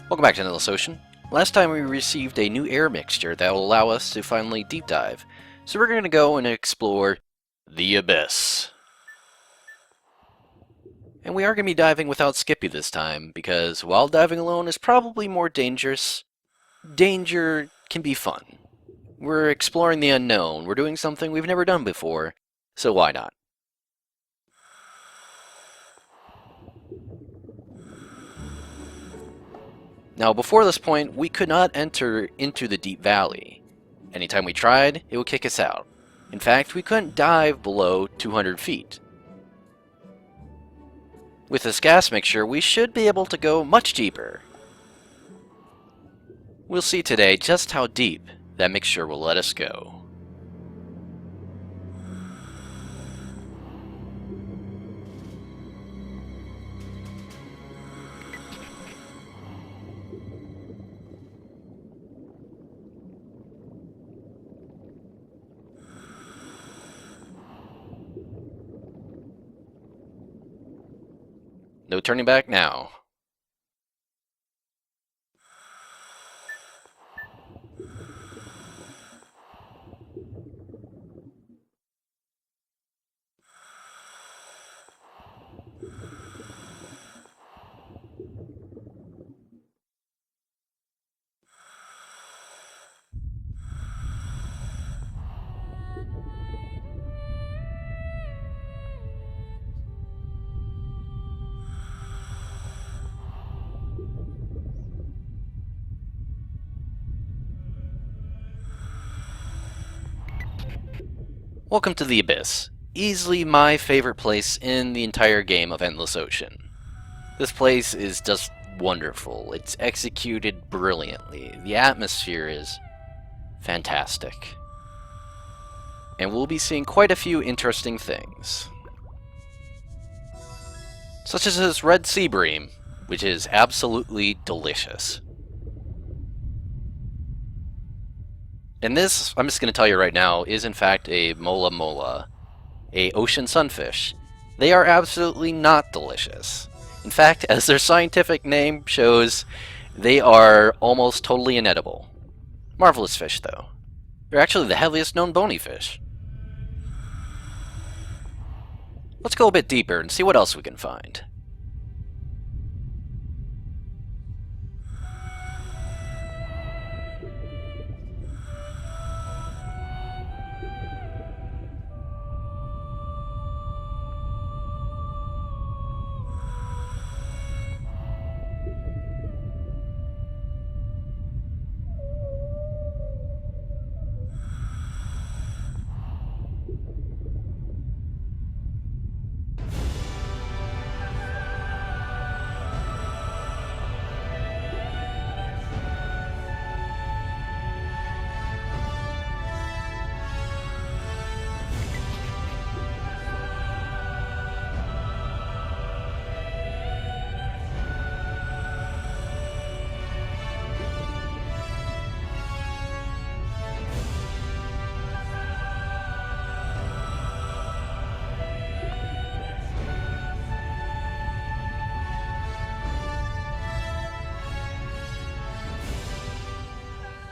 Welcome back to Endless Ocean. Last time we received a new air mixture that will allow us to finally deep dive. So we're going to go and explore the Abyss. And we are going to be diving without Skippy this time, because while diving alone is probably more dangerous, danger can be fun. We're exploring the unknown, we're doing something we've never done before, so why not? Now, before this point, we could not enter into the deep valley. Anytime we tried, it would kick us out. In fact, we couldn't dive below 200 feet. With this gas mixture, we should be able to go much deeper. We'll see today just how deep that mixture will let us go. No turning back now. Welcome to the Abyss, easily my favorite place in the entire game of Endless Ocean. This place is just wonderful, it's executed brilliantly, the atmosphere is fantastic. And we'll be seeing quite a few interesting things. Such as this red sea bream, which is absolutely delicious. And this, I'm just going to tell you right now, is in fact a mola mola, a ocean sunfish. They are absolutely not delicious. In fact, as their scientific name shows, they are almost totally inedible. Marvelous fish, though. They're actually the heaviest known bony fish. Let's go a bit deeper and see what else we can find.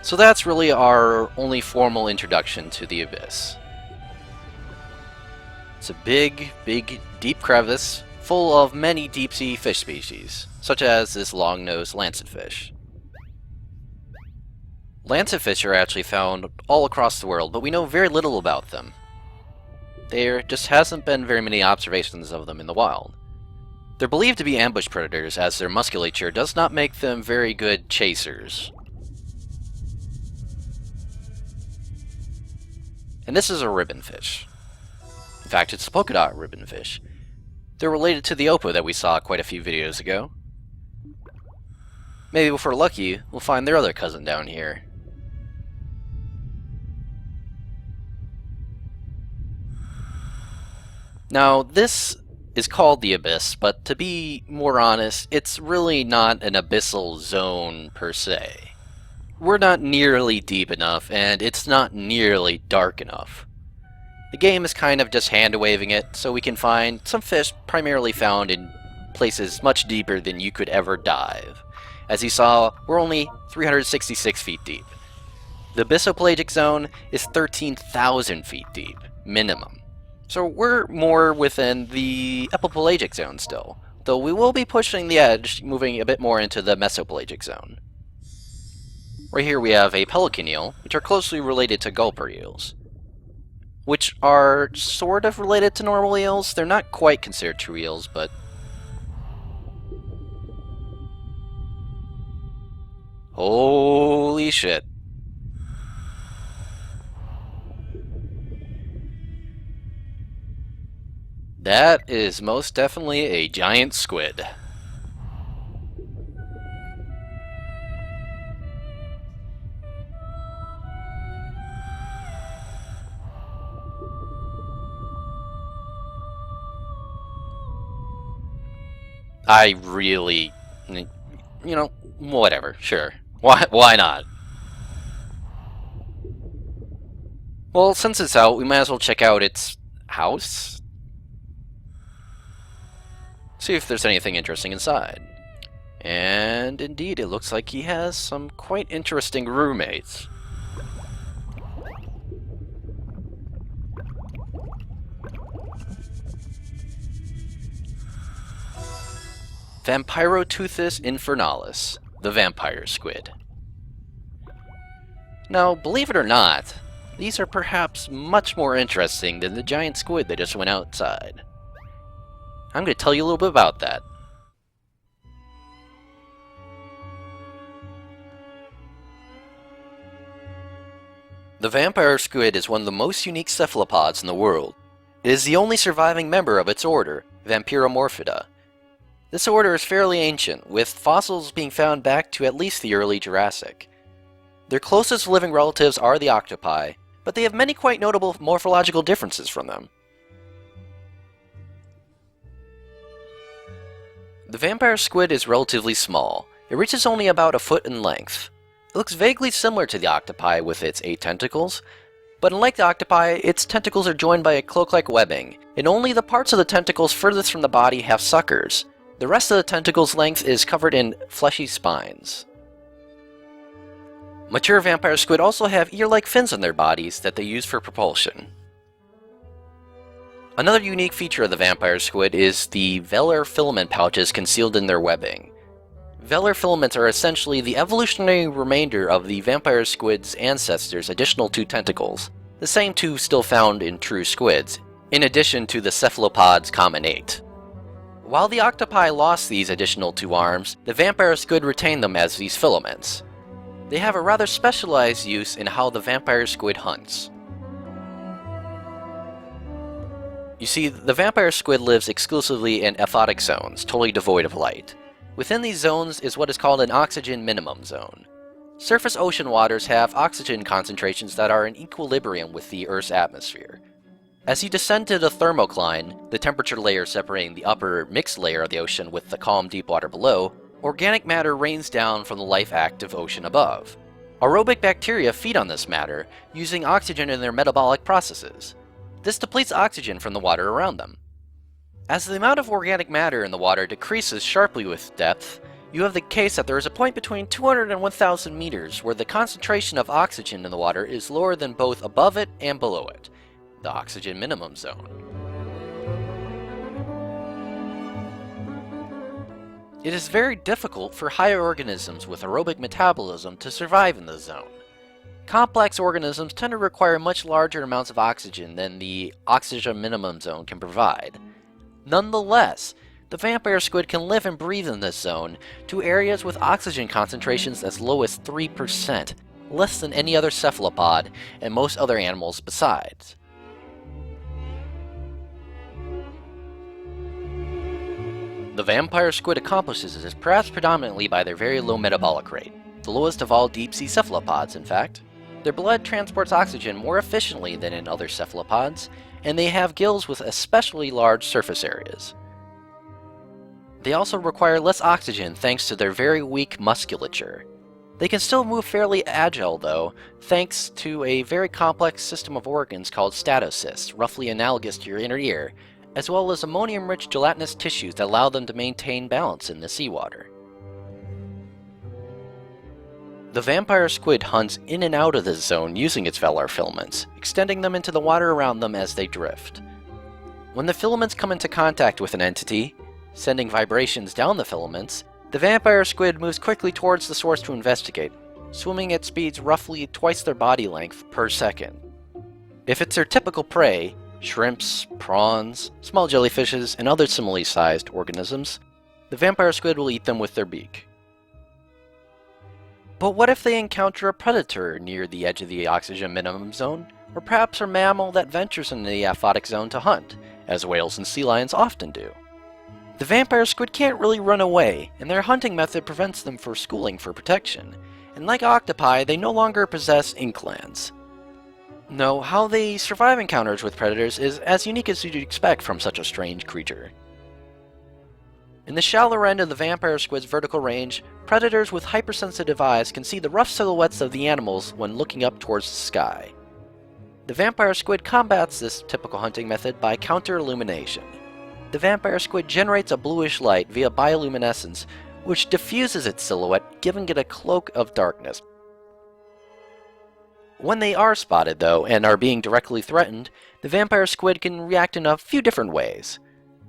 So that's really our only formal introduction to the Abyss. It's a big, deep crevice full of many deep-sea fish species, such as this long-nosed lancetfish. Lancetfish are actually found all across the world, but we know very little about them. There just hasn't been very many observations of them in the wild. They're believed to be ambush predators, as their musculature does not make them very good chasers. And this is a ribbonfish. In fact, it's a polka dot ribbonfish. They're related to the oppo that we saw quite a few videos ago. Maybe if we're lucky, we'll find their other cousin down here. Now, this is called the Abyss, but to be more honest, it's really not an abyssal zone per se. We're not nearly deep enough, and it's not nearly dark enough. The game is kind of just hand-waving it, so we can find some fish primarily found in places much deeper than you could ever dive. As you saw, we're only 366 feet deep. The abyssopelagic zone is 13,000 feet deep, minimum. So we're more within the epipelagic zone still, though we will be pushing the edge, moving a bit more into the mesopelagic zone. Right here we have a pelican eel, which are closely related to gulper eels, which are sort of related to normal eels. They're not quite considered true eels, but... Holy shit. That is most definitely a giant squid. I really... you know, whatever, sure. Why not? Well, since it's out, we might as well check out its house. See if there's anything interesting inside. And indeed, it looks like he has some quite interesting roommates. Vampiroteuthis infernalis, the vampire squid. Now, believe it or not, these are perhaps much more interesting than the giant squid that just went outside. I'm going to tell you a little bit about that. The vampire squid is one of the most unique cephalopods in the world. It is the only surviving member of its order, Vampiromorphida. This order is fairly ancient, with fossils being found back to at least the early Jurassic. Their closest living relatives are the octopi, but they have many quite notable morphological differences from them. The vampire squid is relatively small. It reaches only about a foot in length. It looks vaguely similar to the octopi with its 8 tentacles, but unlike the octopi, its tentacles are joined by a cloak-like webbing, and only the parts of the tentacles furthest from the body have suckers. The rest of the tentacle's length is covered in fleshy spines. Mature vampire squid also have ear-like fins on their bodies that they use for propulsion. Another unique feature of the vampire squid is the velar filament pouches concealed in their webbing. Velar filaments are essentially the evolutionary remainder of the vampire squid's ancestors' additional 2 tentacles, the same 2 still found in true squids, in addition to the cephalopod's common 8. While the octopi lost these additional 2 arms, the vampire squid retained them as these filaments. They have a rather specialized use in how the vampire squid hunts. You see, the vampire squid lives exclusively in aphotic zones, totally devoid of light. Within these zones is what is called an oxygen minimum zone. Surface ocean waters have oxygen concentrations that are in equilibrium with the Earth's atmosphere. As you descend to the thermocline, the temperature layer separating the upper mixed layer of the ocean with the calm deep water below, organic matter rains down from the life-active ocean above. Aerobic bacteria feed on this matter, using oxygen in their metabolic processes. This depletes oxygen from the water around them. As the amount of organic matter in the water decreases sharply with depth, you have the case that there is a point between 200 and 1,000 meters where the concentration of oxygen in the water is lower than both above it and below it, the oxygen minimum zone. It is very difficult for higher organisms with aerobic metabolism to survive in this zone. Complex organisms tend to require much larger amounts of oxygen than the oxygen minimum zone can provide. Nonetheless, the vampire squid can live and breathe in this zone to areas with oxygen concentrations as low as 3%, less than any other cephalopod and most other animals besides. The vampire squid accomplishes this perhaps predominantly by their very low metabolic rate, the lowest of all deep-sea cephalopods, in fact. Their blood transports oxygen more efficiently than in other cephalopods, and they have gills with especially large surface areas. They also require less oxygen thanks to their very weak musculature. They can still move fairly agile though, thanks to a very complex system of organs called statocysts, roughly analogous to your inner ear, as well as ammonium-rich gelatinous tissues that allow them to maintain balance in the seawater. The vampire squid hunts in and out of this zone using its velar filaments, extending them into the water around them as they drift. When the filaments come into contact with an entity, sending vibrations down the filaments, the vampire squid moves quickly towards the source to investigate, swimming at speeds roughly twice their body length per second. If it's their typical prey, shrimps, prawns, small jellyfishes, and other similarly sized organisms, the vampire squid will eat them with their beak. But what if they encounter a predator near the edge of the oxygen minimum zone, or perhaps a mammal that ventures into the aphotic zone to hunt, as whales and sea lions often do? The vampire squid can't really run away, and their hunting method prevents them from schooling for protection, and like octopi, they no longer possess ink glands. No, how they survive encounters with predators is as unique as you'd expect from such a strange creature. In the shallower end of the vampire squid's vertical range, predators with hypersensitive eyes can see the rough silhouettes of the animals when looking up towards the sky. The vampire squid combats this typical hunting method by counter-illumination. The vampire squid generates a bluish light via bioluminescence, which diffuses its silhouette, giving it a cloak of darkness. When they are spotted, though, and are being directly threatened, the vampire squid can react in a few different ways.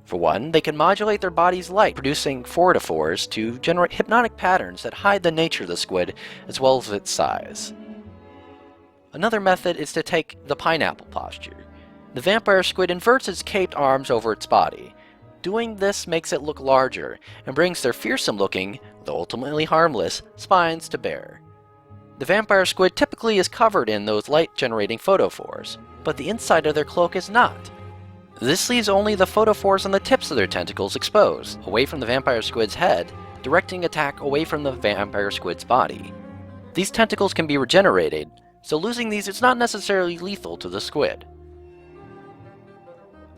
For one, they can modulate their body's light, producing phorophores to generate hypnotic patterns that hide the nature of the squid as well as its size. Another method is to take the pineapple posture. The vampire squid inverts its caped arms over its body. Doing this makes it look larger and brings their fearsome-looking, though ultimately harmless, spines to bear. The vampire squid typically is covered in those light-generating photophores, but the inside of their cloak is not. This leaves only the photophores on the tips of their tentacles exposed, away from the vampire squid's head, directing attack away from the vampire squid's body. These tentacles can be regenerated, so losing these is not necessarily lethal to the squid.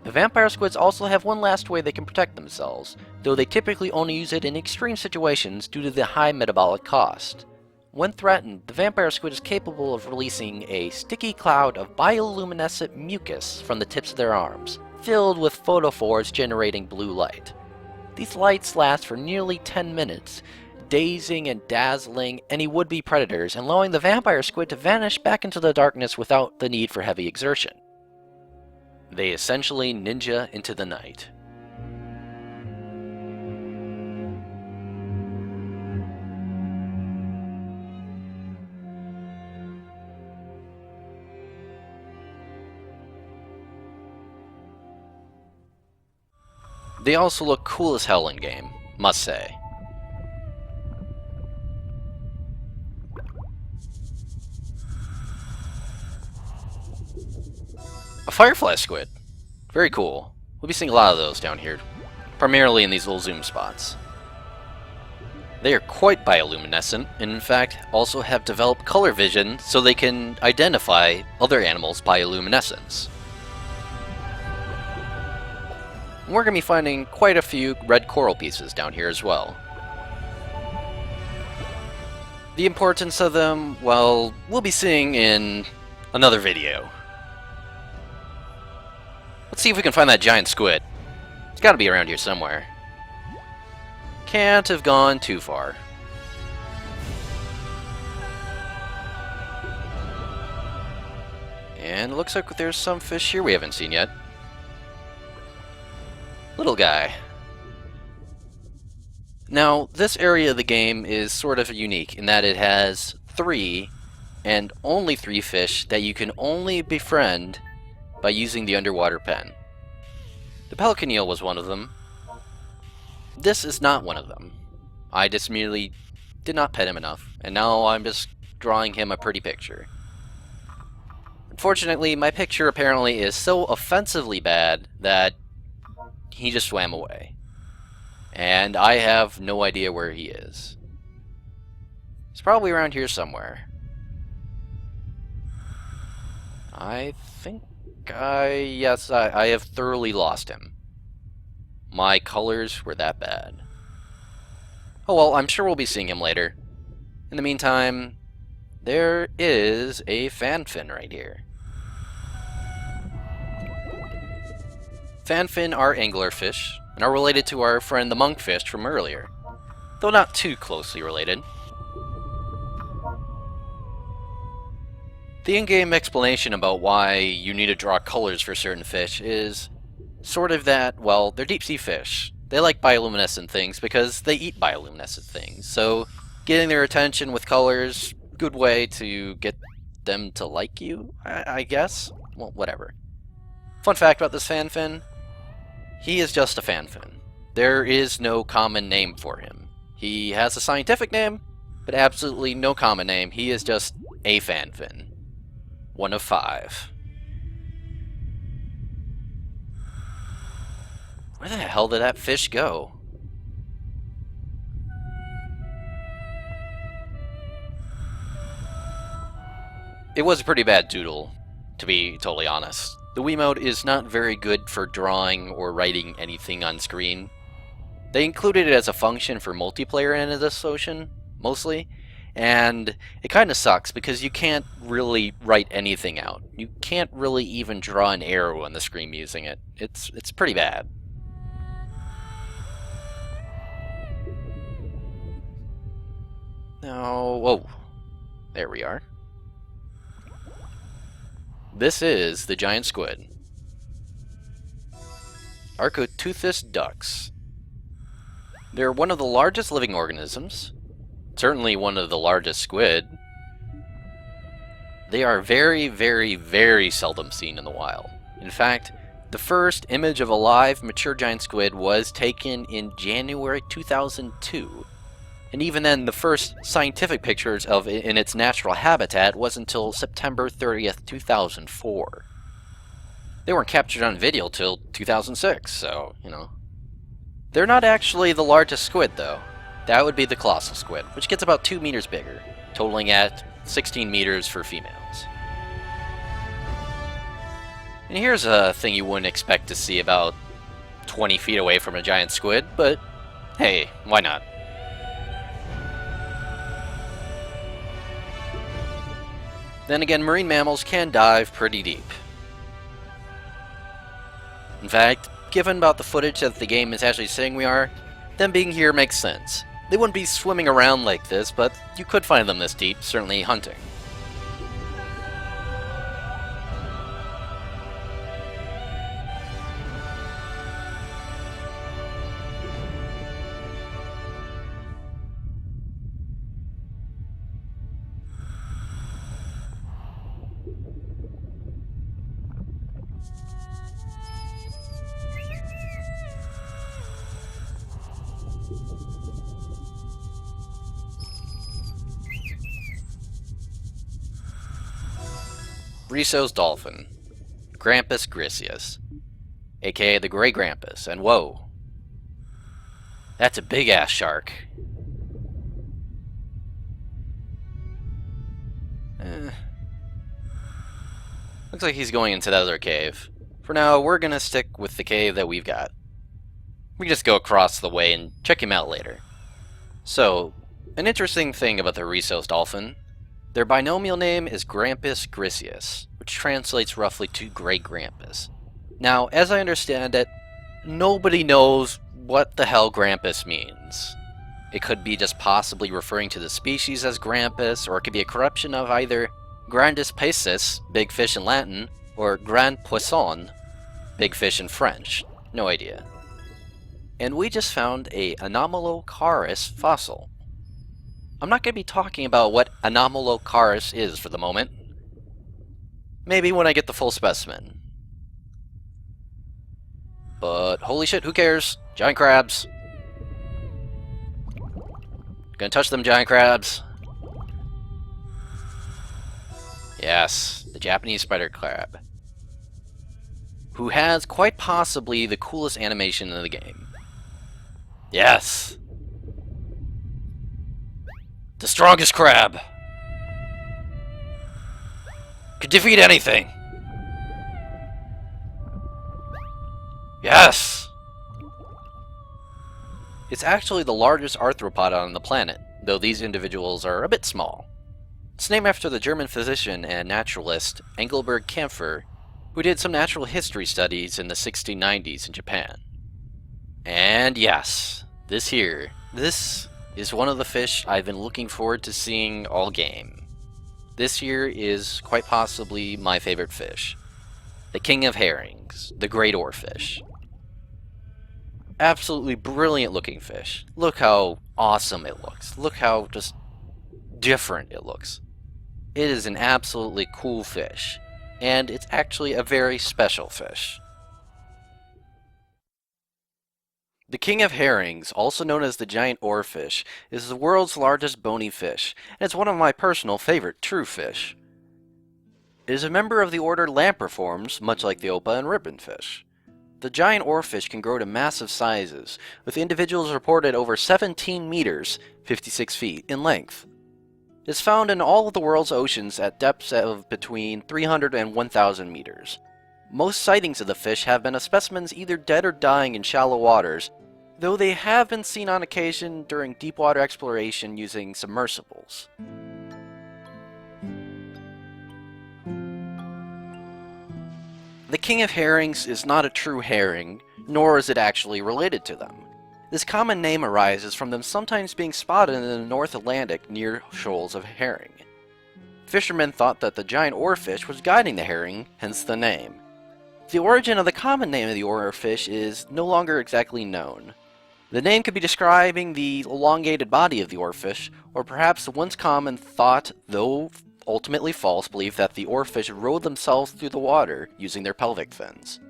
The vampire squids also have one last way they can protect themselves, though they typically only use it in extreme situations due to the high metabolic cost. When threatened, the vampire squid is capable of releasing a sticky cloud of bioluminescent mucus from the tips of their arms, filled with photophores generating blue light. These lights last for nearly 10 minutes, dazing and dazzling any would-be predators and allowing the vampire squid to vanish back into the darkness without the need for heavy exertion. They essentially ninja into the night. They also look cool as hell in-game, must say. A firefly squid. Very cool. We'll be seeing a lot of those down here, primarily in these little zoom spots. They are quite bioluminescent, and in fact also have developed color vision so they can identify other animals' bioluminescence. We're going to be finding quite a few red coral pieces down here as well. The importance of them, well, we'll be seeing in another video. Let's see if we can find that giant squid. It's got to be around here somewhere. Can't have gone too far. And it looks like there's some fish here we haven't seen yet. Little guy. Now, this area of the game is sort of unique in that it has 3, and only 3 fish that you can only befriend by using the underwater pen. The pelican eel was one of them. This is not one of them. I just merely did not pet him enough, and now I'm just drawing him a pretty picture. Unfortunately, my picture apparently is so offensively bad that he just swam away. And I have no idea where he is. He's probably around here somewhere. I think yes, I have thoroughly lost him. My colors were that bad. Oh well, I'm sure we'll be seeing him later. In the meantime, there is a fanfin right here. Fanfin are anglerfish, and are related to our friend the monkfish from earlier, though not too closely related. The in-game explanation about why you need to draw colors for certain fish is sort of that, well, they're deep-sea fish. They like bioluminescent things because they eat bioluminescent things, so getting their attention with colors, good way to get them to like you, I guess? Well, whatever. Fun fact about this fanfin, he is just a fanfin. There is no common name for him. He has a scientific name, but absolutely no common name. He is just a fanfin. One of 5. Where the hell did that fish go? It was a pretty bad doodle, to be totally honest. The Wiimote is not very good for drawing or writing anything on screen. They included it as a function for multiplayer in this ocean, mostly, and it kind of sucks because you can't really write anything out. You can't really even draw an arrow on the screen using it. It's pretty bad. Now, whoa, there we are. This is the giant squid. Archoteuthis ducks. They're one of the largest living organisms, certainly one of the largest squid. They are very, very, very seldom seen in the wild. In fact, the first image of a live, mature giant squid was taken in January 2002. And even then, the first scientific pictures of it in its natural habitat was until September 30th, 2004. They weren't captured on video till 2006, so, you know. They're not actually the largest squid, though. That would be the colossal squid, which gets about 2 meters bigger, totaling at 16 meters for females. And here's a thing you wouldn't expect to see about 20 feet away from a giant squid, but hey, why not? Then again, marine mammals can dive pretty deep. In fact, given about the footage that the game is actually saying we are, them being here makes sense. They wouldn't be swimming around like this, but you could find them this deep, certainly hunting. Risso's dolphin, Grampus griseus, aka the Gray Grampus, and whoa, that's a big-ass shark. Looks like he's going into that other cave. For now, we're gonna stick with the cave that we've got. We can just go across the way and check him out later. So, an interesting thing about the Risso's dolphin, their binomial name is Grampus griseus, which translates roughly to Gray Grampus. Now, as I understand it, nobody knows what the hell Grampus means. It could be just possibly referring to the species as Grampus, or it could be a corruption of either Grandis Pacis, big fish in Latin, or Grand Poisson, big fish in French. No idea. And we just found a Anomalocaris fossil. I'm not going to be talking about what Anomalocaris is for the moment. Maybe when I get the full specimen. But holy shit, who cares? Giant crabs. Gonna touch them giant crabs. Yes, the Japanese spider crab. Who has quite possibly the coolest animation in the game. Yes! The strongest crab! Could defeat anything! Yes! It's actually the largest arthropod on the planet, though these individuals are a bit small. It's named after the German physician and naturalist Engelbert Kampfer, who did some natural history studies in the 1690s in Japan. And yes, this is one of the fish I've been looking forward to seeing all game. this here is quite possibly my favorite fish. The king of herrings, the great oarfish. Absolutely brilliant looking fish. Look how awesome it looks. Look how just different it looks. It is an absolutely cool fish, and it's actually a very special fish. The king of herrings, also known as the giant oarfish, is the world's largest bony fish, and it's one of my personal favorite true fish. It is a member of the order Lampriformes, much like the opah and ribbonfish. The giant oarfish can grow to massive sizes, with individuals reported over 17 meters, 56 feet, in length. It is found in all of the world's oceans at depths of between 300 and 1,000 meters. Most sightings of the fish have been of specimens either dead or dying in shallow waters, though they have been seen on occasion during deep water exploration using submersibles. The king of herrings is not a true herring, nor is it actually related to them. This common name arises from them sometimes being spotted in the North Atlantic near shoals of herring. Fishermen thought that the giant oarfish was guiding the herring, hence the name. The origin of the common name of the oarfish is no longer exactly known. The name could be describing the elongated body of the oarfish, or perhaps the once common thought, though ultimately false, belief that the oarfish rode themselves through the water using their pelvic fins.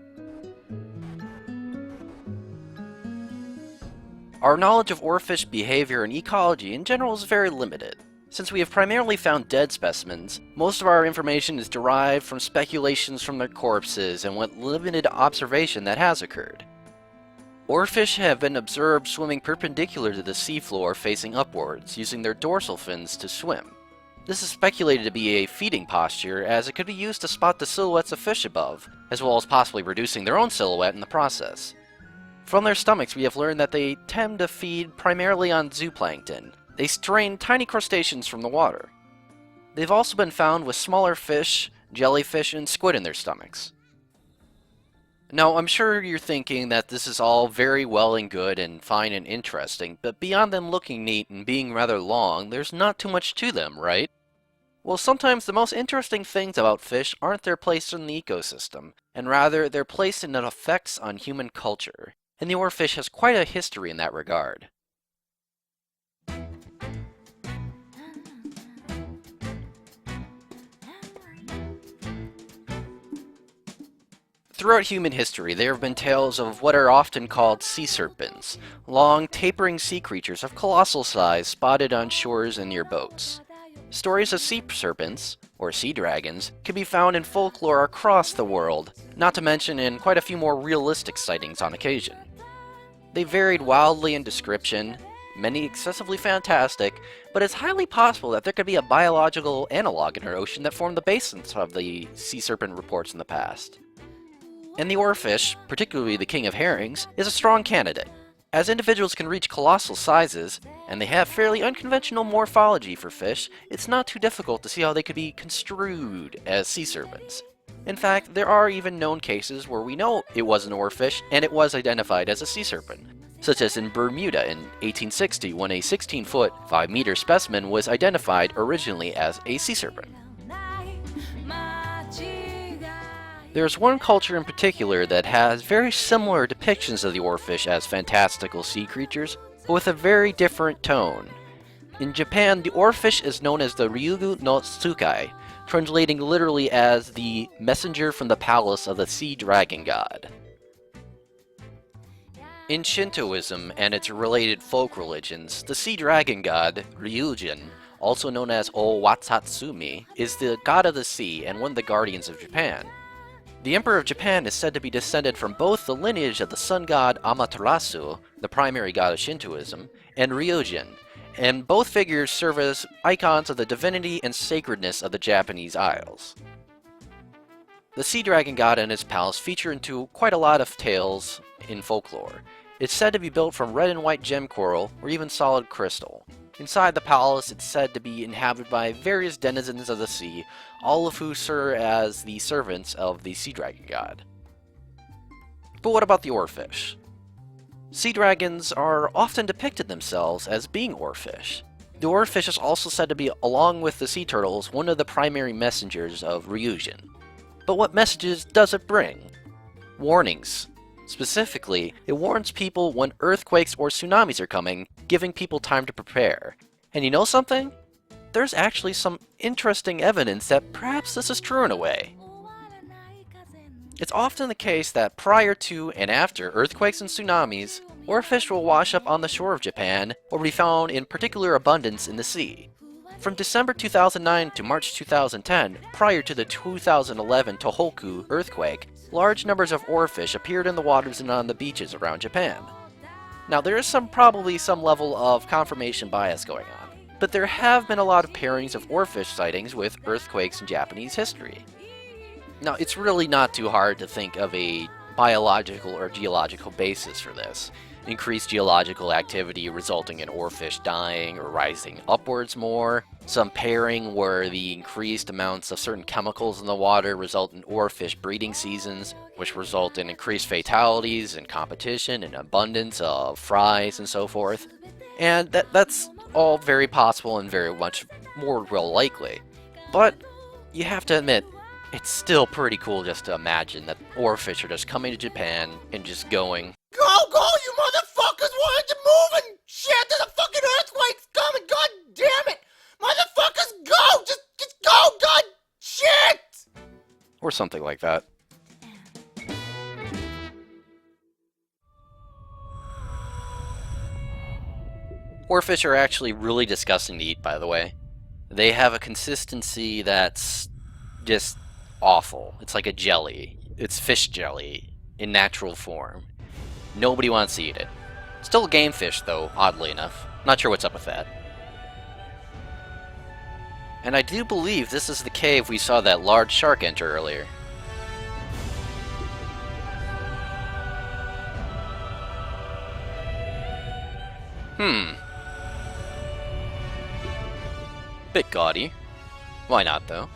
Our knowledge of oarfish behavior and ecology in general is very limited. Since we have primarily found dead specimens, most of our information is derived from speculations from their corpses and what limited observation that has occurred. Oarfish have been observed swimming perpendicular to the seafloor facing upwards, using their dorsal fins to swim. This is speculated to be a feeding posture, as it could be used to spot the silhouettes of fish above, as well as possibly reducing their own silhouette in the process. From their stomachs, we have learned that they tend to feed primarily on zooplankton. They strain tiny crustaceans from the water. They've also been found with smaller fish, jellyfish, and squid in their stomachs. Now, I'm sure you're thinking that this is all very well and good and fine and interesting, but beyond them looking neat and being rather long, there's not too much to them, right? Well, sometimes the most interesting things about fish aren't their place in the ecosystem, and rather their place in their effects on human culture. And the oarfish has quite a history in that regard. Throughout human history, there have been tales of what are often called sea serpents, long, tapering sea creatures of colossal size spotted on shores and near boats. Stories of sea serpents, or sea dragons, can be found in folklore across the world, not to mention in quite a few more realistic sightings on occasion. They varied wildly in description, many excessively fantastic, but it's highly possible that there could be a biological analog in our ocean that formed the basis of the sea serpent reports in the past. And the oarfish, particularly the king of herrings, is a strong candidate. As individuals can reach colossal sizes, and they have fairly unconventional morphology for fish, it's not too difficult to see how they could be construed as sea serpents. In fact, there are even known cases where we know it was an oarfish and it was identified as a sea serpent, such as in Bermuda in 1860 when a 16-foot, 5-meter specimen was identified originally as a sea serpent. There's one culture in particular that has very similar depictions of the oarfish as fantastical sea creatures, but with a very different tone. In Japan, the oarfish is known as the Ryugu no Tsukai, translating literally as the messenger from the palace of the sea dragon god. In Shintoism and its related folk religions, the sea dragon god, Ryujin, also known as O-Watsatsumi, is the god of the sea and one of the guardians of Japan. The Emperor of Japan is said to be descended from both the lineage of the sun god Amaterasu, the primary god of Shintoism, and Ryujin, and both figures serve as icons of the divinity and sacredness of the Japanese Isles. The sea dragon god and his palace feature into quite a lot of tales in folklore. It's said to be built from red and white gem coral, or even solid crystal. Inside the palace, it's said to be inhabited by various denizens of the sea, all of who serve as the servants of the sea dragon god. But what about the oarfish? Sea dragons are often depicted themselves as being oarfish. The oarfish is also said to be, along with the sea turtles, one of the primary messengers of Ryujin. But what messages does it bring? Warnings. Specifically, it warns people when earthquakes or tsunamis are coming, giving people time to prepare. And you know something? There's actually some interesting evidence that perhaps this is true in a way. It's often the case that prior to and after earthquakes and tsunamis, oarfish will wash up on the shore of Japan or be found in particular abundance in the sea. From December 2009 to March 2010, prior to the 2011 Tohoku earthquake, large numbers of oarfish appeared in the waters and on the beaches around Japan. Now there is probably some level of confirmation bias going on, but there have been a lot of pairings of oarfish sightings with earthquakes in Japanese history. Now, it's really not too hard to think of a biological or geological basis for this. Increased geological activity resulting in oarfish dying or rising upwards more. Some pairing where the increased amounts of certain chemicals in the water result in oarfish breeding seasons, which result in increased fatalities and competition and abundance of fries and so forth. And that's all very possible and very much more real likely. But you have to admit, it's still pretty cool just to imagine that oarfish are just coming to Japan and just going, Go, you motherfuckers! Why aren't you moving? Shit, there's a fucking earthquake's coming! God damn it! Motherfuckers, go! Just go! God, shit! or something like that. Oarfish are actually really disgusting to eat, by the way. They have a consistency that's just awful. It's like a jelly. It's fish jelly in natural form. Nobody wants to eat it. Still a game fish, though, oddly enough. Not sure what's up with that. And I do believe this is the cave we saw that large shark enter earlier. Bit gaudy. Why not, though?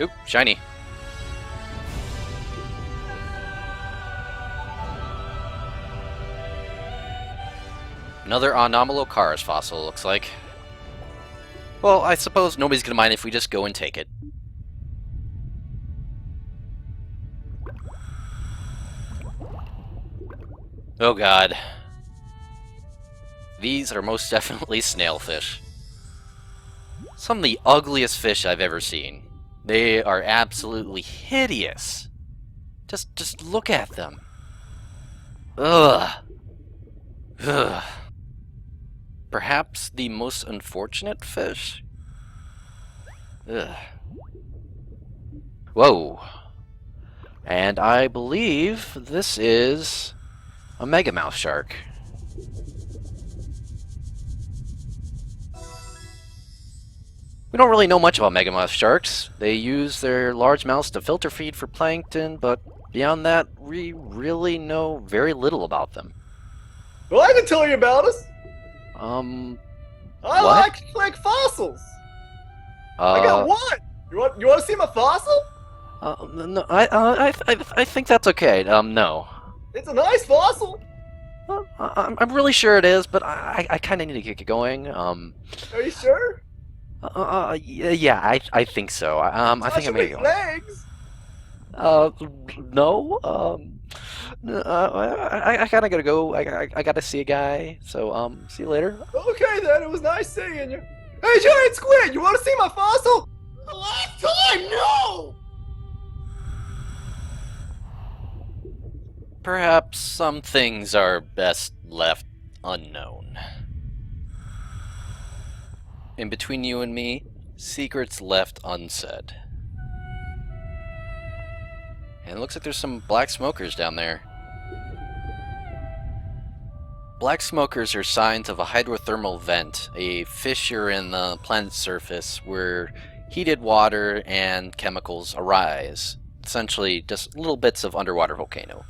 Oop, shiny. Another Anomalocaris fossil, looks like. Well, I suppose nobody's gonna mind if we just go and take it. Oh god. These are most definitely snailfish. Some of the ugliest fish I've ever seen. They are absolutely hideous. Just look at them. Ugh. Ugh. Perhaps the most unfortunate fish? Ugh. Whoa. And I believe this is a megamouth shark. We don't really know much about megamouth sharks. They use their large mouths to filter feed for plankton, but beyond that, we really know very little about them. Well, I can tell you about us. I what? like fossils. I got one. You want to see my fossil? No, I think that's okay. No. It's a nice fossil. I'm really sure it is, but I kind of need to get going. Are you sure? Yeah, I think so. I think I'm gonna go. Legs. No. I kinda gotta go. I gotta see a guy. So, see you later. Okay then. It was nice seeing you. Hey, giant squid. You want to see my fossil? The last time, no! Perhaps some things are best left unknown. In between you and me, secrets left unsaid. And it looks like there's some black smokers down there. Black smokers are signs of a hydrothermal vent, a fissure in the planet's surface where heated water and chemicals arise. Essentially, just little bits of underwater volcano.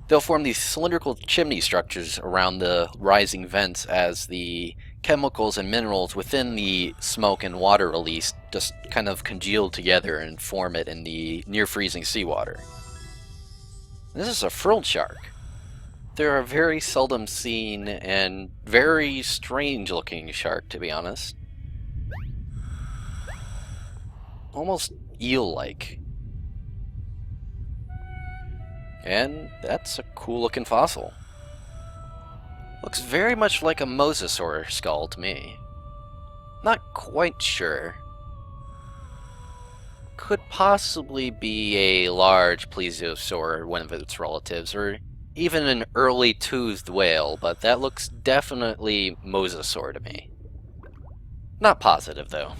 They'll form these cylindrical chimney structures around the rising vents as the chemicals and minerals within the smoke and water release just kind of congeal together and form it in the near-freezing seawater. This is a frilled shark. They're a very seldom seen and very strange-looking shark, to be honest. Almost eel-like. And that's a cool-looking fossil. Looks very much like a mosasaur skull to me. Not quite sure. Could possibly be a large plesiosaur or one of its relatives, or even an early toothed whale, but that looks definitely mosasaur to me. Not positive, though.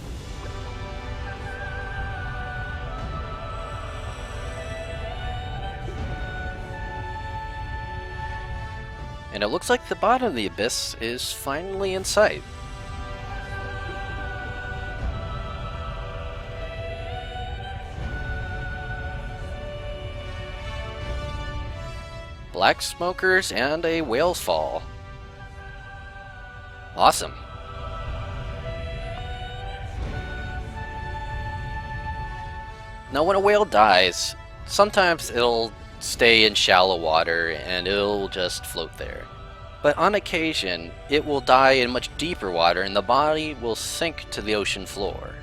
And it looks like the bottom of the abyss is finally in sight. Black smokers and a whale's fall. Awesome. Now when a whale dies, sometimes it'll stay in shallow water and it'll just float there. But on occasion, it will die in much deeper water and the body will sink to the ocean floor.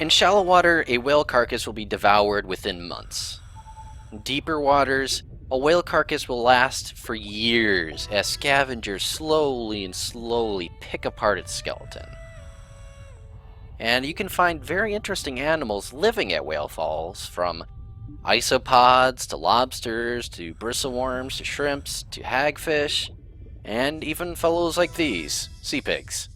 In shallow water, a whale carcass will be devoured within months. In deeper waters, a whale carcass will last for years as scavengers slowly pick apart its skeleton. And you can find very interesting animals living at whale falls, from isopods to lobsters to bristleworms to shrimps to hagfish, and even fellows like these, sea pigs.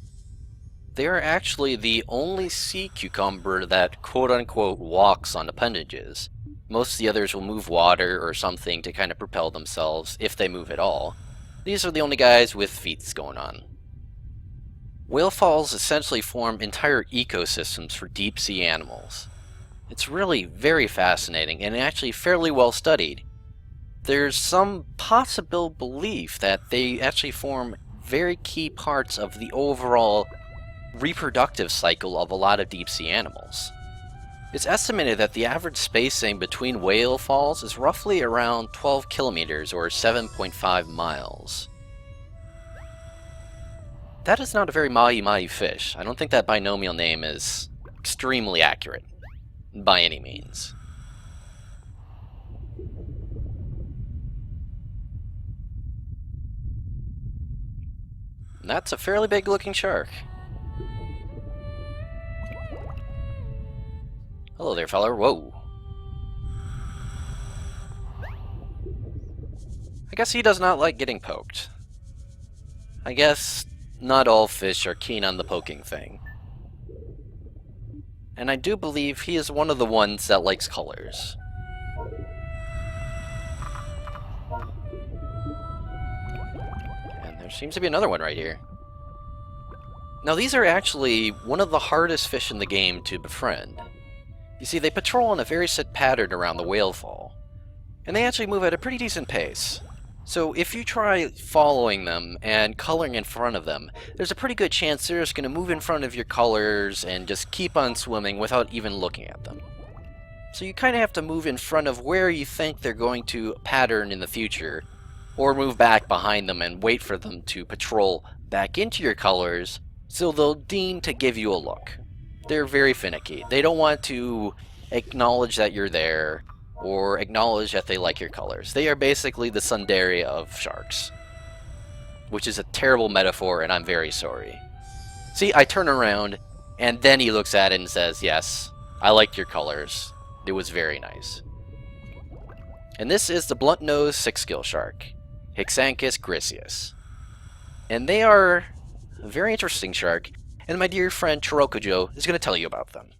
They are actually the only sea cucumber that quote-unquote walks on appendages. Most of the others will move water or something to kind of propel themselves, if they move at all. These are the only guys with feet going on. Whale falls essentially form entire ecosystems for deep sea animals. It's really very fascinating and actually fairly well studied. There's some possible belief that they actually form very key parts of the overall reproductive cycle of a lot of deep sea animals. It's estimated that the average spacing between whale falls is roughly around 12 kilometers or 7.5 miles. That is not a very mahi-mahi fish. I don't think that binomial name is extremely accurate, by any means. And that's a fairly big looking shark. Hello there, feller. Whoa. I guess he does not like getting poked. I guess not all fish are keen on the poking thing. And I do believe he is one of the ones that likes colors. And there seems to be another one right here. Now these are actually one of the hardest fish in the game to befriend. You see, they patrol in a very set pattern around the whale fall, and they actually move at a pretty decent pace. So if you try following them and coloring in front of them, there's a pretty good chance they're just going to move in front of your colors and just keep on swimming without even looking at them. So you kind of have to move in front of where you think they're going to pattern in the future, or move back behind them and wait for them to patrol back into your colors so they'll deign to give you a look. They're very finicky. They don't want to acknowledge that you're there or acknowledge that they like your colors. They are basically the tsundere of sharks, which is a terrible metaphor, and I'm very sorry. See, I turn around, and then he looks at it and says, yes, I liked your colors. It was very nice. And this is the blunt-nosed six-gill shark, Hixanchus griseus. And they are a very interesting shark, and my dear friend Chirokujo is going to tell you about them.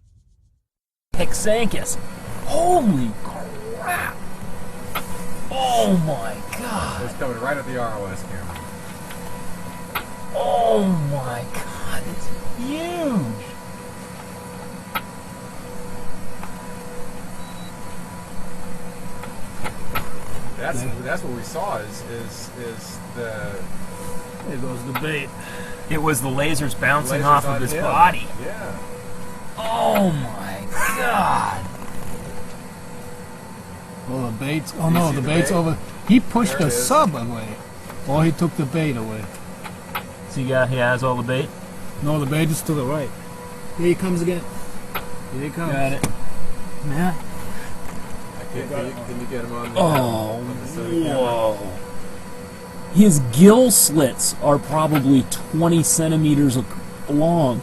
Hixanchus. Holy crap! Oh my god! It's coming right at the ROS camera. Oh my god, it's huge! That's what we saw is the There goes the bait. It was the lasers bouncing Lasers off on of his him. body. Yeah. Oh my god. Oh, the bait's... Oh You no, see the the bait's bait? over... He pushed There the it is. sub away. Or he took the bait away. See, he has all the bait. No, the bait is to the right. Here he comes again. Here he comes. Got it. Yeah. Can you get him on the... Oh, on the steady camera? whoa. His gill slits are probably 20 centimeters long.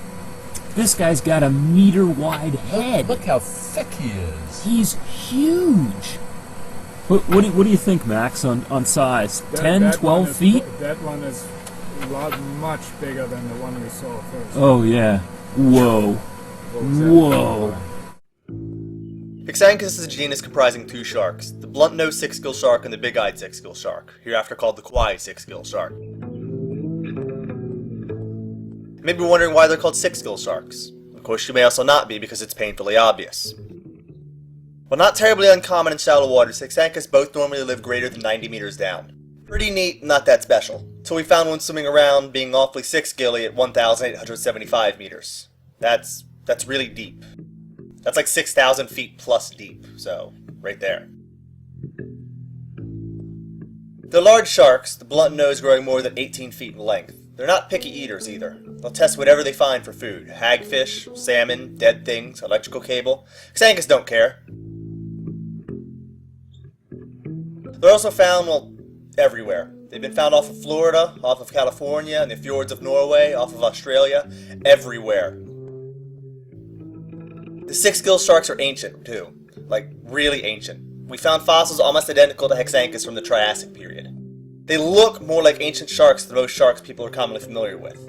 This guy's got a meter-wide head. Look how thick he is. He's huge. What do you think, Max, on size? 10, 12 feet? That one is much bigger than the one we saw first. Oh, yeah. Whoa. Whoa. Hexanchus is a genus comprising two sharks, the blunt-nosed six-gill shark and the big-eyed six-gill shark, hereafter called the quiet six-gill shark. You may be wondering why they're called six-gill sharks. Of course, you may also not be, because it's painfully obvious. While not terribly uncommon in shallow waters, Hexanchus both normally live greater than 90 meters down. Pretty neat, not that special, until we found one swimming around being awfully six-gilly at 1,875 meters. That's really deep. That's like 6,000 feet plus deep, so right there. They're large sharks, the blunt nose growing more than 18 feet in length. They're not picky eaters either. They'll test whatever they find for food. Hagfish, salmon, dead things, electrical cable. Hexanchus don't care. They're also found, well, everywhere. They've been found off of Florida, off of California, in the fjords of Norway, off of Australia, everywhere. The six-gill sharks are ancient, too. Like, really ancient. We found fossils almost identical to Hexanchus from the Triassic period. They look more like ancient sharks than most sharks people are commonly familiar with.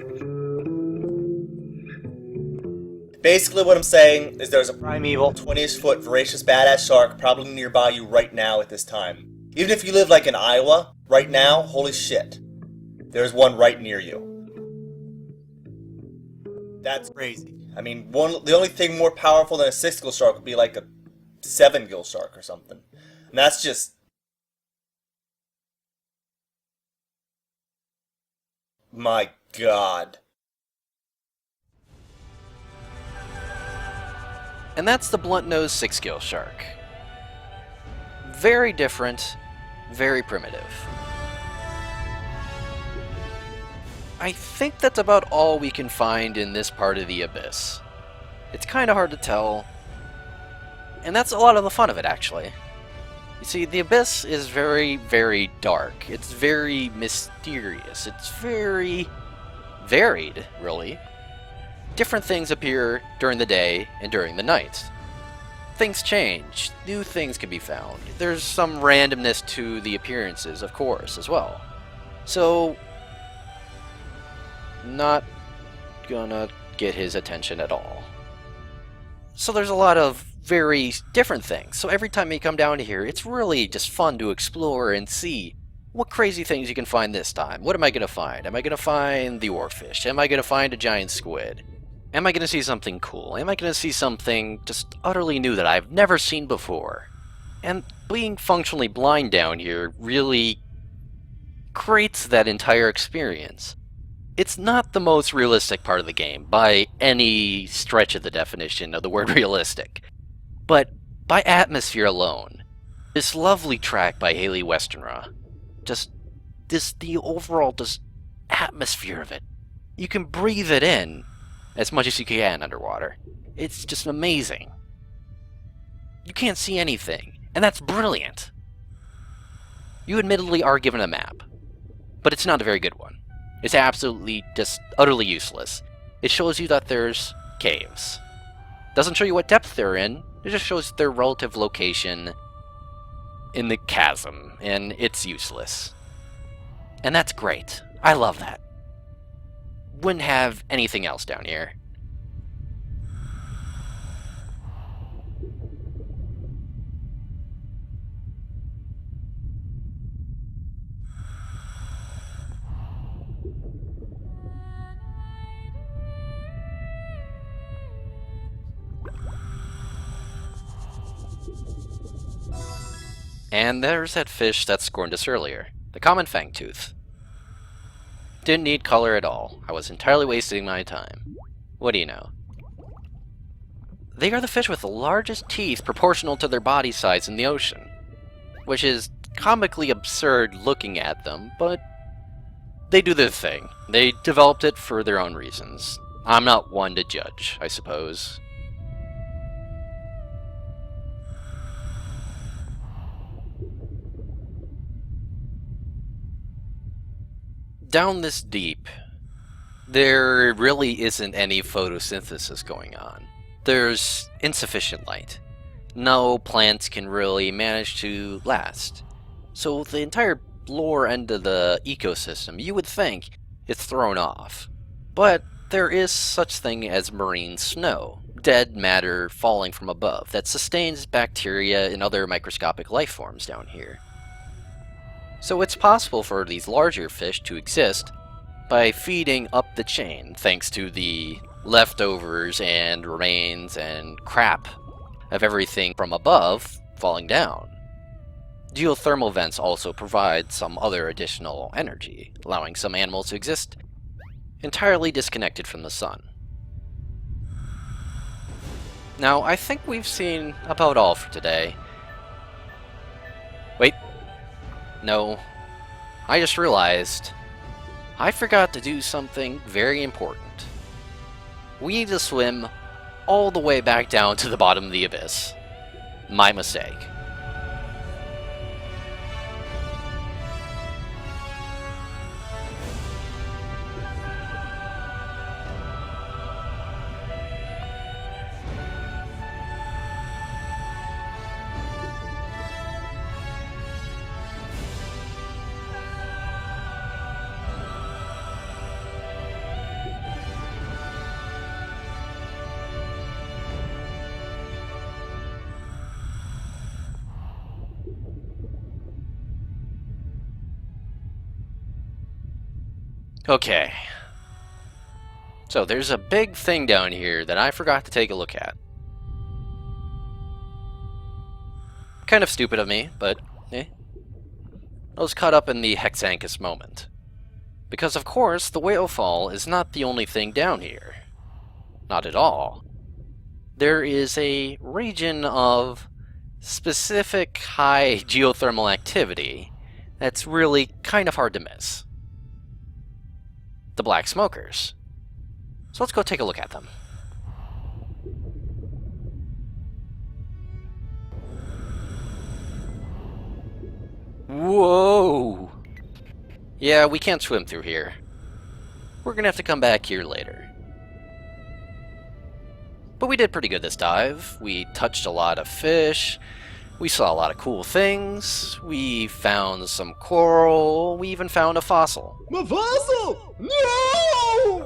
Basically what I'm saying is there's a primeval, 20-ish foot voracious badass shark probably nearby you right now at this time. Even if you live like in Iowa, right now, holy shit. There's one right near you. That's crazy. I mean, the only thing more powerful than a six-gill shark would be like a seven-gill shark or something. And that's just... my god. And that's the blunt-nosed six-gill shark. Very different, very primitive. I think that's about all we can find in this part of the abyss. It's kind of hard to tell, and that's a lot of the fun of it, actually. You see, the abyss is very, very dark. It's very mysterious. It's very varied, really. Different things appear during the day and during the night. Things change. New things can be found. There's some randomness to the appearances, of course, as well. So, not gonna get his attention at all. So there's a lot of very different things. So every time you come down here, it's really just fun to explore and see what crazy things you can find this time. What am I gonna find? Am I gonna find the oarfish? Am I gonna find a giant squid? Am I gonna see something cool? Am I gonna see something just utterly new that I've never seen before? And being functionally blind down here really creates that entire experience. It's not the most realistic part of the game, by any stretch of the definition of the word realistic. But by atmosphere alone, this lovely track by Haley Westenra, the overall atmosphere of it, you can breathe it in as much as you can underwater. It's just amazing. You can't see anything, and that's brilliant. You admittedly are given a map, but it's not a very good one. It's absolutely just utterly useless. It shows you that there's caves. Doesn't show you what depth they're in, it just shows their relative location in the chasm, and it's useless. And that's great. I love that. Wouldn't have anything else down here. And there's that fish that scorned us earlier, the common fangtooth. Didn't need color at all. I was entirely wasting my time. What do you know? They are the fish with the largest teeth proportional to their body size in the ocean. Which is comically absurd looking at them, but they do their thing. They developed it for their own reasons. I'm not one to judge, I suppose. Down this deep, there really isn't any photosynthesis going on. There's insufficient light. No plants can really manage to last. So the entire lower end of the ecosystem, you would think, is thrown off. But there is such thing as marine snow, dead matter falling from above, that sustains bacteria and other microscopic life forms down here. So it's possible for these larger fish to exist by feeding up the chain, thanks to the leftovers and remains and crap of everything from above falling down. Geothermal vents also provide some other additional energy, allowing some animals to exist entirely disconnected from the sun. Now, I think we've seen about all for today. Wait. No. I just realized I forgot to do something very important. We need to swim all the way back down to the bottom of the abyss. My mistake. Okay. So there's a big thing down here that I forgot to take a look at. Kind of stupid of me, but I was caught up in the Hexanchus moment. Because of course, the whale fall is not the only thing down here. Not at all. There is a region of specific high geothermal activity that's really kind of hard to miss. The black smokers. So let's go take a look at them. Whoa! Yeah, we can't swim through here. We're gonna have to come back here later. But we did pretty good this dive. We touched a lot of fish. We saw a lot of cool things. We found some coral. We even found a fossil. My fossil! No!